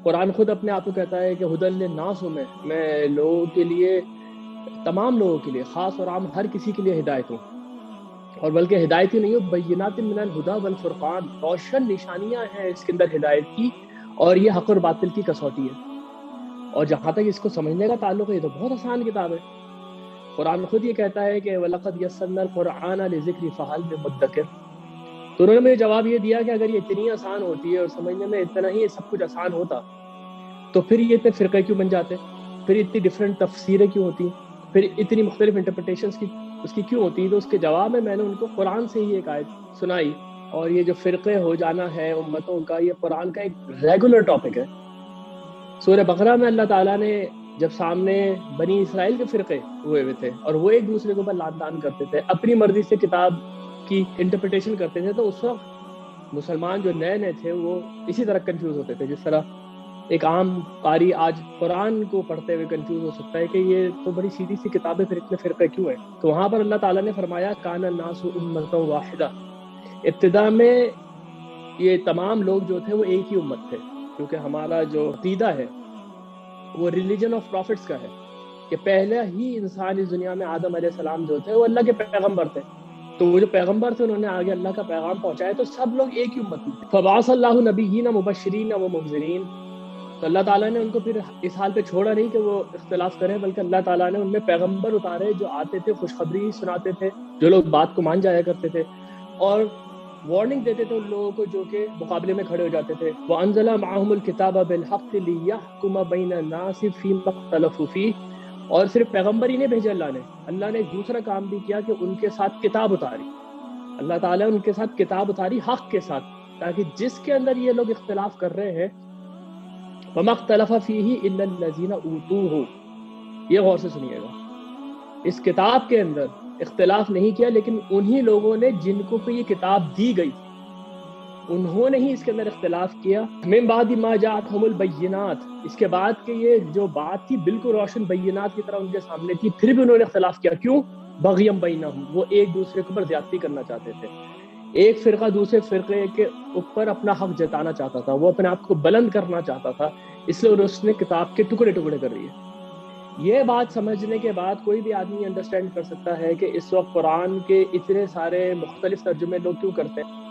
قرآن خود اپنے آپ کو کہتا ہے کہ ہدی للناس ہوں میں لوگوں کے لیے، تمام لوگوں کے لیے، خاص اور عام ہر کسی کے لیے ہدایت ہوں، اور بلکہ ہدایت ہی نہیں ہو، بینات من الہدی والفرقان، روشن نشانیاں ہیں اس کے اندر ہدایت کی، اور یہ حق اور باطل کی کسوٹی ہے۔ اور جہاں تک اس کو سمجھنے کا تعلق ہے، یہ تو بہت آسان کتاب ہے۔ قرآن خود یہ کہتا ہے کہ وَلَقَدْ يَسَّرْنَا الْقُرْآنَ لِلذِّكْرِ فَهَلْ مِن مُدَّكِرٍ۔ تو انہوں نے مجھے جواب یہ دیا کہ اگر یہ اتنی آسان ہوتی ہے اور سمجھنے میں اتنا ہی سب کچھ آسان ہوتا، تو پھر یہ اتنے فرقے کیوں بن جاتے، پھر اتنی ڈفرینٹ تفسیریں کیوں ہوتی، پھر اتنی مختلف انٹرپریٹیشنز کی اس کی کیوں ہوتی؟ تو اس کے جواب میں نے ان کو قرآن سے ہی ایک آیت سنائی، اور یہ جو فرقے ہو جانا ہے امتوں کا، یہ قرآن کا ایک ریگولر ٹاپک ہے۔ سورہ بقرہ میں اللہ تعالیٰ نے جب سامنے بنی اسرائیل کے فرقے ہوئے تھے اور وہ ایک دوسرے کے اوپر لعن طعن کرتے تھے، اپنی مرضی سے کتاب کی انٹرپریٹیشن کرتے تھے، تو اس وقت مسلمان جو نئے نئے تھے وہ اسی طرح کنفیوز ہوتے تھے، جس طرح ایک عام قاری آج قرآن کو پڑھتے ہوئے کنفیوز ہو سکتا ہے کہ یہ تو بڑی سیدھی سی کتاب ہے، پھر اتنے فرقے کیوں ہیں؟ تو وہاں پر اللہ تعالیٰ نے فرمایا کان الناس امۃ واحدہ، ابتدا میں یہ تمام لوگ جو تھے وہ ایک ہی امت تھے، کیونکہ ہمارا جو عقیدہ ہے وہ ریلیجن آف پروفٹس کا ہے کہ پہلا ہی انسان اس دنیا میں آدم علیہ السلام جو تھے وہ اللہ کے پیغمبر تھے، تو وہ جو پیغمبر تھے انہوں نے آگے اللہ کا پیغام پہنچایا، تو سب لوگ ایک ہی امت میں تھے۔ فبعث اللہ نبیین مبشرین و منذرین، تو اللہ تعالیٰ نے ان کو پھر اس حال پہ چھوڑا نہیں کہ وہ اختلاف کریں، بلکہ اللہ تعالیٰ نے ان میں پیغمبر اتارے جو آتے تھے، خوشخبری سناتے تھے، جو لوگ بات کو مان جایا کرتے تھے، اور وارننگ دیتے تھے ان لوگوں کو جو کہ مقابلے میں کھڑے ہو جاتے تھے۔ وَأَنزَلَ مَعَهُمُ الْكِتَابَ بِالْحَقِّ لِيَحْكُمَ بَيْنَ النَّاسِ فِيمَا اخْتَلَفُوا فِيهِ، اور صرف پیغمبر ہی نہیں بھیجے اللہ نے ایک دوسرا کام بھی کیا کہ ان کے ساتھ کتاب اتاری، اللہ تعالیٰ نے ان کے ساتھ کتاب اتاری حق کے ساتھ، تاکہ جس کے اندر یہ لوگ اختلاف کر رہے ہیں وَمَا اخْتَلَفَ فِيهِ إِلَّا الَّذِينَ أُوتُوهُ، یہ غور سے سنیے گا، اس کتاب کے اندر اختلاف نہیں کیا لیکن انہی لوگوں نے جن کو یہ کتاب دی گئی تھی، انہوں نے ہی اس کے اندر اختلاف کیا۔ من بعد ما جاءتهم البینات، اس کے بعد کہ یہ جو بات تھی بالکل روشن بینات کی طرح ان کے سامنے تھی، پھر بھی انہوں نے اختلاف کیا، کیوں؟ بغیم بینہم، وہ ایک دوسرے کے اوپر زیادتی کرنا چاہتے تھے، ایک فرقہ دوسرے فرقے کے اوپر اپنا حق جتانا چاہتا تھا، وہ اپنے آپ کو بلند کرنا چاہتا تھا، اس لیے اس نے کتاب کے ٹکڑے ٹکڑے کر دیے۔ یہ بات سمجھنے کے بعد کوئی بھی آدمی انڈرسٹینڈ کر سکتا ہے کہ اس وقت قرآن کے اتنے سارے مختلف ترجمے لوگ کیوں کرتے ہیں۔